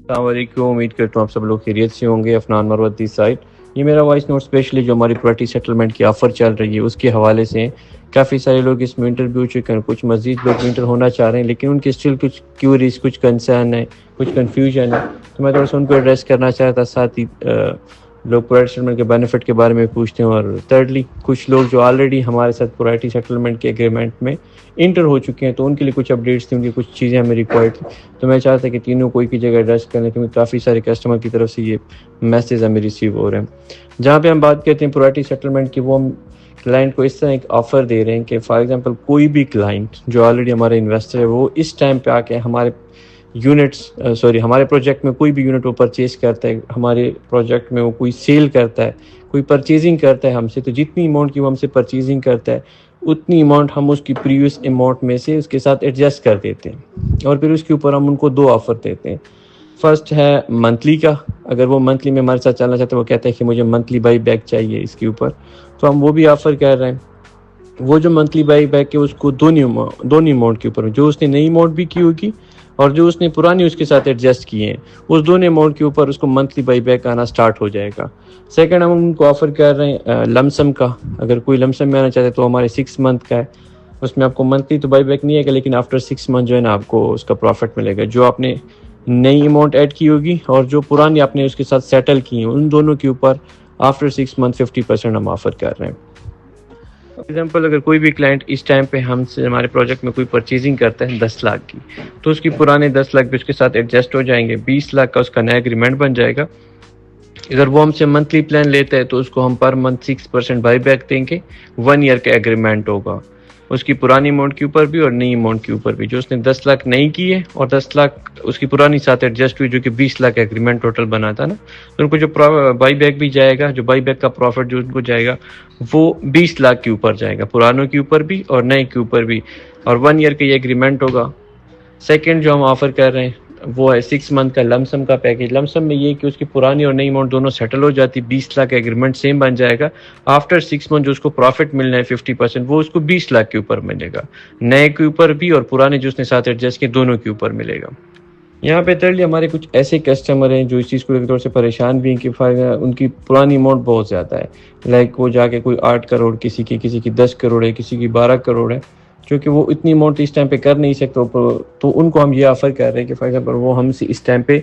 السلام علیکم. امید کرتا ہوں آپ سب لوگ خیریت سے ہوں گے. عفنان مروتی سائٹ. یہ میرا وائس نوٹ اسپیشلی جو ہماری پراپرٹی سیٹلمنٹ کی آفر چل رہی ہے اس کے حوالے سے. کافی سارے لوگ اس میں انٹر بھی ہو چکے ہیں, کچھ مزید لوگ انٹر ہونا چاہ رہے ہیں, لیکن ان کے اسٹل کچھ کیوریز, کچھ کنسرن ہے, کچھ کنفیوژن ہے, تو میں تھوڑا سا ان کو ایڈریس کرنا چاہ رہا تھا. ساتھ ہی لوگ پرائیویٹ سیٹلمنٹ کے بینیفٹ کے بارے میں پوچھتے ہیں. اور تھرڈلی کچھ لوگ جو آلریڈی ہمارے ساتھ پرائیویٹ سیٹلمنٹ کے ایگریمنٹ میں انٹر ہو چکے ہیں, تو ان کے لیے کچھ اپڈیٹس تھیں, ان کی کچھ چیزیں ہمیں ریکوائرڈ تھیں. تو میں چاہتا کہ تینوں کوئی کی جگہ ایڈریس کریں, کیونکہ کافی سارے کسٹمر کی طرف سے یہ میسیج ہمیں ریسیو ہو رہے ہیں. جہاں پہ ہم بات کرتے ہیں پرائیویٹ سیٹلمنٹ کی, وہ ہم کلائنٹ کو اس طرح ایک آفر دے رہے ہیں کہ فار ایگزامپل کوئی بھی کلائنٹ جو آلریڈی ہمارا انویسٹر ہے, وہ اس ٹائم پہ آ کے ہمارے پروجیکٹ میں کوئی بھی یونٹ وہ پرچیز کرتا ہے, ہمارے پروجیکٹ میں وہ کوئی سیل کرتا ہے, کوئی پرچیزنگ کرتا ہے ہم سے, تو جتنی اماؤنٹ کی وہ ہم سے پرچیزنگ کرتا ہے اتنی اماؤنٹ ہم اس کی پریویس اماؤنٹ میں سے اس کے ساتھ ایڈجسٹ کر دیتے ہیں. اور پھر اس کے اوپر ہم ان کو 2 آفر دیتے ہیں. فرسٹ ہے منتھلی کا, اگر وہ منتھلی میں ہمارے ساتھ چلنا چاہتے ہیں, وہ کہتے ہیں کہ مجھے منتھلی بائی بیک چاہیے اس کے اوپر, تو ہم وہ بھی آفر کر رہے ہیں. وہ جو منتھلی بائی بیک ہے اس کو دونوں اماؤنٹ کے اوپر, جو اس نے نئی اماؤنٹ بھی کی ہوگی اور جو اس نے پرانی اس کے ساتھ ایڈجسٹ کیے ہیں, اس دونوں اماؤنٹ کے اوپر اس کو منتھلی بائی بیک آنا سٹارٹ ہو جائے گا. سیکنڈ ہم ان کو آفر کر رہے ہیں لمسم کا. اگر کوئی لمسم میں آنا چاہتے ہیں تو ہمارے 6 منتھ کا ہے, اس میں آپ کو منتھلی تو بائی بیک نہیں ہے گا, لیکن آفٹر 6 منتھ جو ہے نا آپ کو اس کا پروفٹ ملے گا. جو آپ نے نئی اماؤنٹ ایڈ کی ہوگی اور جو پرانی آپ نے اس کے ساتھ سیٹل کی ہیں, ان دونوں کے اوپر آفٹر 6 منتھ 50% ہم آفر کر رہے ہیں. فار ایگزامپل اگر کوئی بھی کلائنٹ اس ٹائم پہ ہم سے ہمارے پروجیکٹ میں کوئی پرچیزنگ کرتا ہے 10 لاکھ کی, تو اس کی پرانے 10 لاکھ بھی اس کے ساتھ ایڈجسٹ ہو جائیں گے. 20 لاکھ کا اس کا نیا ایگریمنٹ بن جائے گا. اگر وہ ہم سے منتھلی پلان لیتا ہے تو اس کو ہم پر منتھ 6% بائی بیک دیں گے. 1 ایئر کا ایگریمنٹ ہوگا اس کی پرانی اماؤنٹ کے اوپر بھی اور نئی اماؤنٹ کے اوپر بھی. جو اس نے 10 لاکھ نہیں کی ہے اور 10 لاکھ اس کی پرانی ساتھ ایڈجسٹ ہوئی, جو کہ 20 لاکھ ایگریمنٹ ٹوٹل بنا تھا نا, تو ان کو جو بائی بیک بھی جائے گا, جو بائی بیک کا پروفٹ جو ان کو جائے گا وہ 20 لاکھ کے اوپر جائے گا, پرانوں کے اوپر بھی اور نئے کے اوپر بھی. اور 1 ایئر کا یہ ایگریمنٹ ہوگا. سیکنڈ جو ہم آفر کر رہے ہیں وہ ہے 6 منتھ کا لمسم کا پیکیج. لمسم میں یہ کہ اس کی پرانی اور نئی اماؤنٹ دونوں سیٹل ہو جاتی, 20 لاکھ ایگریمنٹ سیم بن جائے گا. آفٹر 6 منتھ جو اس کو پروفٹ ملنا ہے 50%, وہ اس کو 20 لاکھ کے اوپر ملے گا, نئے کے اوپر بھی اور پرانے جو اس نے ساتھ ایڈجسٹ کیے دونوں کے اوپر ملے گا. یہاں پہ ترلی ہمارے کچھ ایسے کسٹمر ہیں جو اس چیز کو لے کے تھوڑے سے پریشان بھی ہیں کہ ان کی پرانی اماؤنٹ بہت زیادہ ہے. لائک وہ جا کے کوئی 8 کروڑ کسی کی 10 کروڑ ہے, کسی کی 12 کروڑ ہے, کیونکہ وہ اتنی اماؤنٹ اس ٹائم پہ کر نہیں سکتے. تو ان کو ہم یہ آفر کر رہے ہیں کہ فار ایگزامپل وہ ہم سے اس ٹائم پہ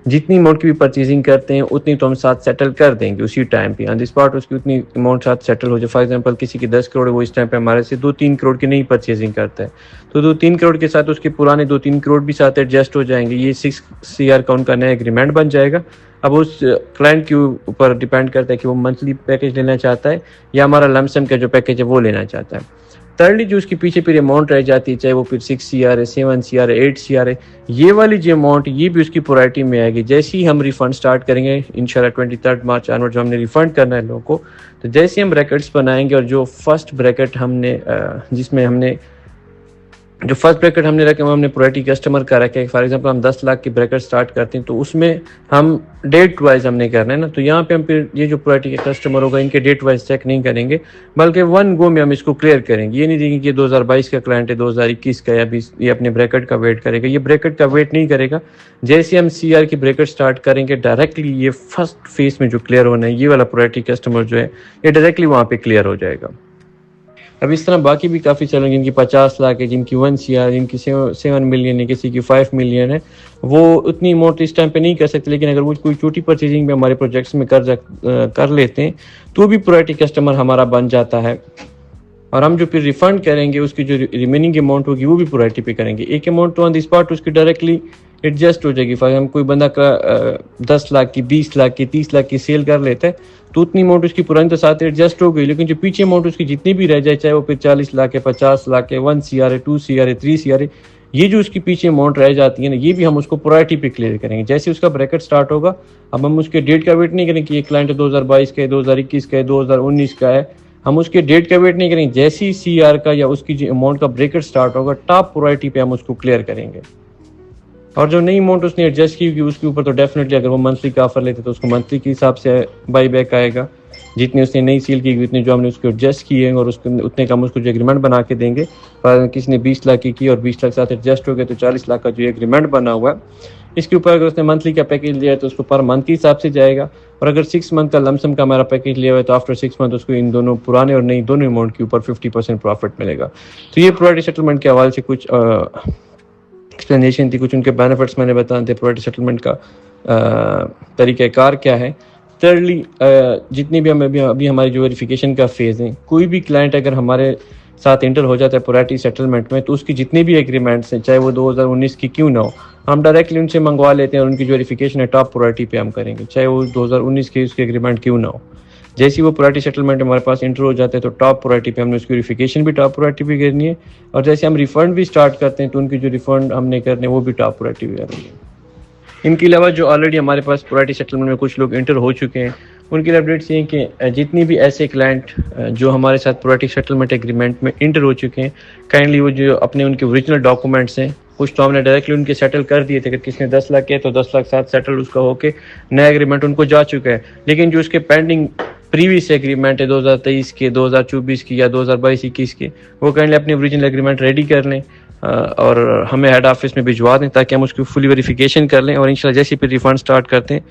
جتنی اماؤنٹ کی بھی پرچیزنگ کرتے ہیں اتنی تو ہم ساتھ سیٹل کر دیں گے اسی ٹائم پہ آن دی اسپاٹ. اس کی اتنی اماؤنٹ ساتھ سیٹل ہو جائے. فار ایگزامپل کسی کی 10 کروڑ ہے, وہ اس ٹائم پہ ہمارے سے 2-3 کروڑ کی نئی پرچیزنگ کرتا ہے, تو 2-3 کروڑ کے ساتھ اس کے پرانے 2-3 کروڑ بھی ساتھ ایڈجسٹ ہو جائیں گے. یہ 6 CR کا ان کا نیا ایگریمنٹ بن جائے گا. اب اس کلائنٹ کے اوپر ڈیپینڈ کرتا ہے کہ وہ منتھلی پیکیج لینا چاہتا ہے یا ہمارا لمسم کا جو پیکیج ہے وہ لینا چاہتا ہے. تھرڈلی جو اس کے پیچھے پھر اماؤنٹ رہ جاتی ہے, چاہے وہ پھر 6 CR ہے, 7 CR ہے, 8 CR ہے, یہ والی جو اماؤنٹ یہ بھی اس کی پرائرٹی میں آئے گی. جیسے ہی ہم ریفنڈ سٹارٹ کریں گے انشاءاللہ 23 مارچ آنورڈ جو ہم نے ریفنڈ کرنا ہے لوگوں کو, تو جیسے ہم بریکٹس بنائیں گے اور جو فرسٹ بریکٹ ہم نے رکھا ہم نے پرائرٹی کسٹمر کا رکھا ہے. فار ایگزامپل ہم 10 لاکھ کی بریکٹ سٹارٹ کرتے ہیں تو اس میں ہم ڈیٹ وائز ہم نے کرنا ہے نا, تو یہاں پہ ہم پھر یہ جو پرائرٹی کے کسٹمر ہوگا ان کے ڈیٹ وائز چیک نہیں کریں گے, بلکہ 1 گو میں ہم اس کو کلیئر کریں گے. یہ نہیں دیکھیں کہ 2022 کا کلائنٹ ہے 2021 کا یا 20, یہ اپنے بریکٹ کا ویٹ کرے گا. یہ بریکٹ کا ویٹ نہیں کرے گا. جیسے ہم CR کی بریکٹ سٹارٹ کریں گے ڈائریکٹلی یہ فرسٹ فیس میں جو کلیئر ہونا ہے, یہ والا پرائرٹی کسٹمر جو ہے یہ ڈائریکٹلی وہاں پہ کلیئر ہو جائے گا. اب اس طرح باقی بھی کافی چلیں گے, جن کی 50 لاکھ ہے, جن کی 1 CR, جن کی 7 ملین ہے, کسی کی 5 ملین ہے, وہ اتنی اماؤنٹ اس ٹائم پہ نہیں کر سکتے. لیکن اگر وہ کوئی چھوٹی پرچیزنگ بھی ہمارے پروجیکٹس میں کر لیتے ہیں تو بھی پرائرٹی کسٹمر ہمارا بن جاتا ہے. اور ہم جو پھر ریفنڈ کریں گے اس کی جو ریمیننگ اماؤنٹ ہوگی وہ بھی پرائرٹی پہ کریں گے. ایک اماؤنٹ تو آن دی اسپاٹ اس کی ڈائریکٹلی ایڈجسٹ ہو جائے گی. فار ایگزامپل کوئی بندہ کا 10 لاکھ کی, 20 لاکھ کی, 30 لاکھ کی سیل کر لیتا ہے تو اتنی اماؤنٹ اس کی پرانی تو ساتھ ایڈجسٹ ہو گئی, لیکن جو پیچھے اماؤنٹ اس کی جتنی بھی رہ جائے, چاہے وہ پھر 40 لاکھ ہے, 50 لاکھ ہے, 1 CR ہے, 2 CR ہے, 3 CR ہے, یہ جو اس کی پیچھے اماؤنٹ رہ جاتی ہے نا, یہ بھی ہم اس کو پرائرٹی پہ کلیئر کریں گے. جیسے اس کا بریکٹ سٹارٹ ہوگا اب ہم اس کے ڈیٹ کا ویٹ نہیں کریں کہ یہ کلائنٹ 2022 کا ہے, 2021 کا ہے, 2019 کا ہے, ہم اس کے ڈیٹ کا ویٹ نہیں کریں. جیسے ہی CR کا یا اس کی جو اماؤنٹ کا بریکٹ سٹارٹ ہوگا ٹاپ پرائرٹی پہ ہم اس کو کلیئر کریں گے. اور جو نئی اماؤنٹ اس نے ایڈجسٹ کی ہوگی اس کے اوپر تو ڈیفینیٹلی اگر وہ منتھلی کا آفر لیتے تو اس کو منتھلی کے حساب سے بائی بیک آئے گا. جتنی اس نے نئی سیل کی اتنے جو ہم نے اس کو ایڈجسٹ کیے ہیں اور اس اتنے کا ہم اس کو جو ایگریمنٹ بنا کے دیں گے. کسی نے 20 لاکھ کی اور 20 لاکھ ساتھ ایڈجسٹ ہو گئے تو 40 لاکھ کا جو ایگریمنٹ بنا ہوا ہے اس کے اوپر اگر اس نے منتھلی کا پیکیج لیا ہے تو اس کو پر منتھ کے حساب سے جائے گا, اور اگر 6 منتھ کا لمسم کا ہمارا پیکیج لیا ہوا ہے تو آفٹر 6 منتھ اس کو ان دونوں پرانے اور نئی دونوں اماؤنٹ کے اوپر 50% پروفٹ ملے گا. تو یہ پرائورٹی سیٹلمنٹ کے حوالے سے کچھ ایکسپلینیشن تھی, کچھ ان کے بینیفٹس میں نے بتا دے پرائورٹی سیٹلمنٹ کا طریقہ کار کیا ہے. تھرڈلی, جتنی بھی ابھی ہماری جو ویریفیکیشن کا فیز ہے, کوئی بھی کلائنٹ اگر ہمارے ساتھ انٹر ہو جاتا ہے پرائورٹی سیٹلمنٹ میں تو اس کی جتنی بھی ایگریمنٹس ہیں چاہے وہ 2019 کی کیوں نہ ہو, ہم ڈائریکٹلی ان سے منگوا لیتے ہیں اور ان کی جو ویریفیکیشن ہے ٹاپ پرائورٹی پہ ہم کریں گے, چاہے وہ 2019 کی اس کی ایگریمنٹ کیوں نہ ہو. جیسی وہ پرائورٹی سیٹلمنٹ ہمارے پاس انٹر ہو جاتے ہیں تو ٹاپ پرائورٹی پہ ہم نے اس کی ویریفیکیشن بھی ٹاپ پرائورٹی پہ کرنی ہے, اور جیسے ہم ریفنڈ بھی اسٹارٹ کرتے ہیں تو ان کی جو ریفنڈ ہم نے کرنے وہ بھی ٹاپ پرائورٹی پہ کرنی ہے. ان کے علاوہ جو آلریڈی ہمارے پاس پرائورٹی سیٹلمنٹ میں کچھ لوگ انٹر ہو چکے ہیں ان کے لیے اپڈیٹس یہ ہیں کہ جتنی بھی ایسے کلائنٹ جو ہمارے ساتھ پرائورٹی سیٹلمنٹ ایگریمنٹ میں انٹر ہو چکے ہیں, کائنڈلی وہ جو اپنے ان کے اوریجنل ڈاکومنٹس ہیں, کچھ تو ہم نے ڈائریکٹلی ان کے سیٹل کر دیے تھے, اگر کسی نے 10 لاکھ کیا تو 10 لاکھ ساتھ سیٹل اس کا ہو کے نیا ایگریمنٹ ان کو جا چکا ہے. لیکن جو اس کے پینڈنگ پریویس ایگریمنٹ ہے 2023 کے, 2024 کی یا 2022-21 کے, وہ کائنڈلی اپنے اوریجنل ایگریمنٹ ریڈی کر لیں اور ہمیں ہیڈ آفس میں بھجوا دیں تاکہ ہم اس کی فلی ویریفیکیشن کر لیں, اور انشاءاللہ جیسے پھر ریفنڈ سٹارٹ کرتے ہیں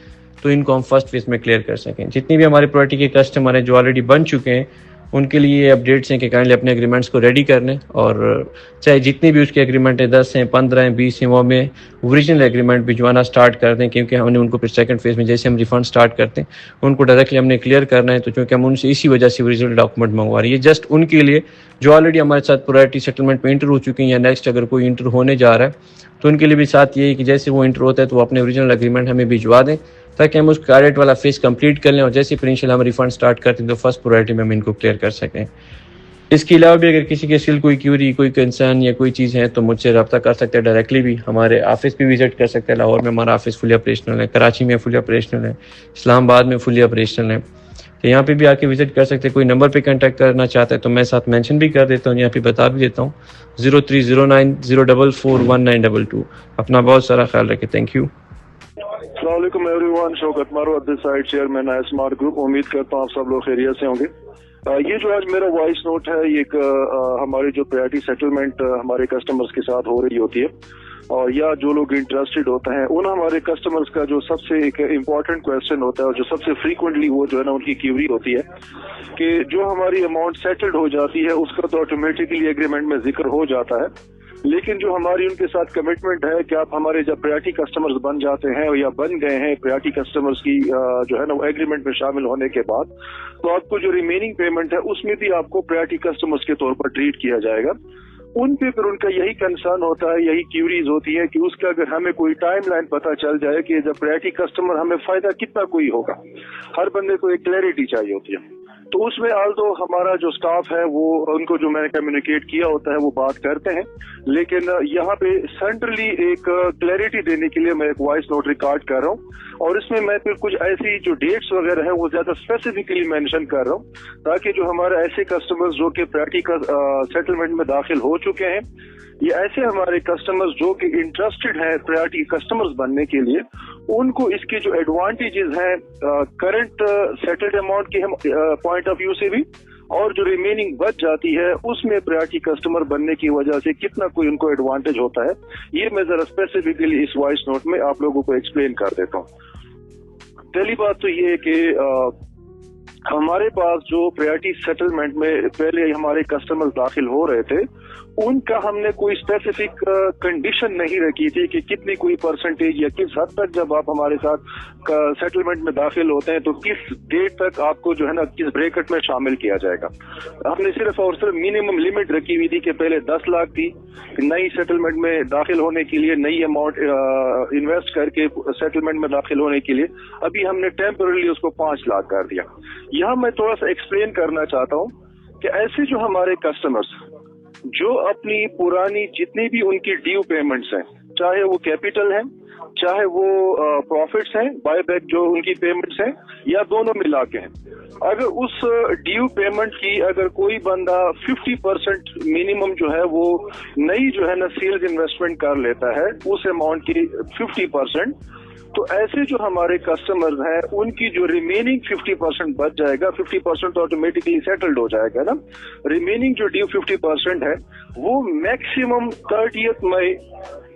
تو ان کو ہم فرسٹ فیز میں کلیئر کر سکیں. جتنی بھی ہمارے پرائورٹی کے کسٹمر ہیں جو آلریڈی بن چکے ہیں ان کے لیے یہ اپڈیٹس ہیں کہ کائنڈلی اپنے ایگریمنٹس کو ریڈی کر لیں, اور چاہے جتنی بھی اس کے ایگریمنٹ ہیں 10 ہیں, 15 ہیں, 20 ہیں, وہ میں اوریجنل ایگریمنٹ بھجوانا سٹارٹ کر دیں, کیونکہ ہم نے ان کو پھر سیکنڈ فیز میں جیسے ہم ریفنڈ سٹارٹ کرتے ہیں ان کو ڈائریکٹلی ہم نے کلیئر کرنا ہے, تو چونکہ ہم ان سے اسی وجہ سے اوریجنل ڈاکومنٹ منگوا رہے ہیں. یہ جسٹ ان کے لیے جو آلریڈی ہمارے ساتھ پرائورٹی سیٹلمنٹ میں انٹر ہو چکے ہیں یا نیکسٹ اگر کوئی انٹر ہونے جا رہا ہے تو ان کے لیے بھی ساتھ یہ ہے کہ جیسے وہ انٹر ہوتا ہے تو وہ اپنے اوریجنل ایگریمنٹ ہمیں بھجوا دیں تاکہ ہم اس کا آڈٹ والا فیز کمپلیٹ کر لیں, اور جیسے پھر انشاءاللہ ہم ریفنڈ سٹارٹ کرتے ہیں تو فرسٹ پرائورٹی میں ہم ان کو کلیئر کر سکیں. اس کے علاوہ بھی اگر کسی کے سل کوئی کیوری, کوئی کنسرن یا کوئی چیز ہے تو مجھ سے رابطہ کر سکتے ہیں ڈائریکٹلی, بھی ہمارے آفس بھی وزٹ کر سکتے ہیں. لاہور میں ہمارا آفس فلی آپریشنل ہے, کراچی میں فلی آپریشنل ہے, اسلام آباد میں فلی آپریشنل ہے, تو یہاں پہ بھی آ کے وزٹ کر سکتے ہیں. کوئی نمبر پہ کانٹیکٹ کرنا چاہتا ہے تو میں ساتھ مینشن بھی کر دیتا ہوں, یہاں پہ بتا بھی دیتا ہوں 0309041922. اپنا بہت سارا خیال رکھیں. Thank you. السلام علیکم ایوری ون, شوکت مارو دس سائڈ چیئرمین ہے اسمارٹ گروپ. امید کرتا ہوں آپ سب لوگ خیریت سے ہوں گے. یہ جو آج میرا وائس نوٹ ہے یہ ایک ہماری جو پرائورٹی سیٹلمنٹ ہمارے کسٹمرز کے ساتھ ہو رہی ہوتی ہے, اور یا جو لوگ انٹرسٹڈ ہوتے ہیں ان ہمارے کسٹمرز کا جو سب سے ایک امپورٹنٹ کویشچن ہوتا ہے اور جو سب سے فریکوینٹلی وہ جو ہے نا ان کی کیوری ہوتی ہے کہ جو ہماری اماؤنٹ سیٹلڈ ہو جاتی ہے اس کا تو آٹومیٹکلی ایگریمنٹ میں ذکر ہو جاتا ہے, لیکن جو ہماری ان کے ساتھ کمٹمنٹ ہے کہ آپ ہمارے جب پرائورٹی کسٹمرز بن جاتے ہیں یا بن گئے ہیں پرائورٹی کسٹمرز کی جو ہے نا وہ ایگریمنٹ میں شامل ہونے کے بعد, تو آپ کو جو ریمیننگ پیمنٹ ہے اس میں بھی آپ کو پرائورٹی کسٹمرز کے طور پر ٹریٹ کیا جائے گا. ان پہ پھر ان کا یہی کنسرن ہوتا ہے, یہی کیوریز ہوتی ہے کہ اس کا اگر ہمیں کوئی ٹائم لائن پتہ چل جائے کہ جب پرائورٹی کسٹمر ہمیں فائدہ کتنا کوئی ہوگا. ہر بندے کو ایک کلیئرٹی چاہیے ہوتی ہے, تو اس میں آل تو ہمارا جو سٹاف ہے وہ ان کو جو میں نے کمیونیکیٹ کیا ہوتا ہے وہ بات کرتے ہیں, لیکن یہاں پہ سینٹرلی ایک کلیئرٹی دینے کے لیے میں ایک وائس نوٹ ریکارڈ کر رہا ہوں, اور اس میں میں پھر کچھ ایسی جو ڈیٹس وغیرہ ہیں وہ زیادہ اسپیسیفکلی مینشن کر رہا ہوں تاکہ جو ہمارے ایسے کسٹمرز جو کہ پرائورٹی کا سیٹلمنٹ میں داخل ہو چکے ہیں یا ایسے ہمارے کسٹمرز جو کہ انٹرسٹڈ ہیں پرائورٹی کسٹمرز بننے کے لیے, ان کو اس کی جو ایڈوانٹیجز ہیں کرنٹ سیٹلڈ اماؤنٹ کے پوائنٹ آف ویو سے بھی, اور جو ریمیننگ بچ جاتی ہے اس میں پرائورٹی کسٹمر بننے کی وجہ سے کتنا کوئی ان کو ایڈوانٹیج ہوتا ہے, یہ میں ذرا اسپیسیفکلی اس وائس نوٹ میں آپ لوگوں کو ایکسپلین کر دیتا ہوں. پہلی بات تو یہ ہے کہ ہمارے پاس جو پرائورٹی سیٹلمنٹ میں پہلے ہمارے کسٹمر داخل ہو رہے تھے ان کا ہم نے کوئی اسپیسیفک کنڈیشن نہیں رکھی تھی کہ کتنی کوئی پرسنٹیج یا کس حد تک جب آپ ہمارے ساتھ سیٹلمنٹ میں داخل ہوتے ہیں تو کس ڈیٹ تک آپ کو جو ہے نا کس بریکٹ میں شامل کیا جائے گا. ہم نے صرف اور صرف منیمم لمٹ رکھی ہوئی تھی کہ پہلے 10 لاکھ تھی نئی سیٹلمنٹ میں داخل ہونے کے لیے, نئی اماؤنٹ انویسٹ کر کے سیٹلمنٹ میں داخل ہونے کے لیے. ابھی ہم نے ٹیمپرلی اس کو 5 لاکھ کر دیا. یہاں میں تھوڑا سا ایکسپلین کرنا چاہتا ہوں کہ ایسے جو ہمارے کسٹمرز جو اپنی پرانی جتنی بھی ان کی ڈیو پیمنٹس ہیں, چاہے وہ کیپٹل ہیں چاہے وہ پروفٹس ہیں, بائی بیک جو ان کی پیمنٹس ہیں یا دونوں ملا کے ہیں, اگر اس ڈیو پیمنٹ کی اگر کوئی بندہ 50% منیمم جو ہے وہ نئی جو ہے نا سیلز انویسٹمنٹ کر لیتا ہے اس اماؤنٹ کی 50%, تو ایسے جو ہمارے کسٹمرز ہیں ان کی جو ریمیننگ 50% بچ جائے گا, 50% آٹومیٹکلی سیٹلڈ ہو جائے گا نا. ریمیننگ جو ڈیو 50% ہے وہ میکسیمم 30 مئی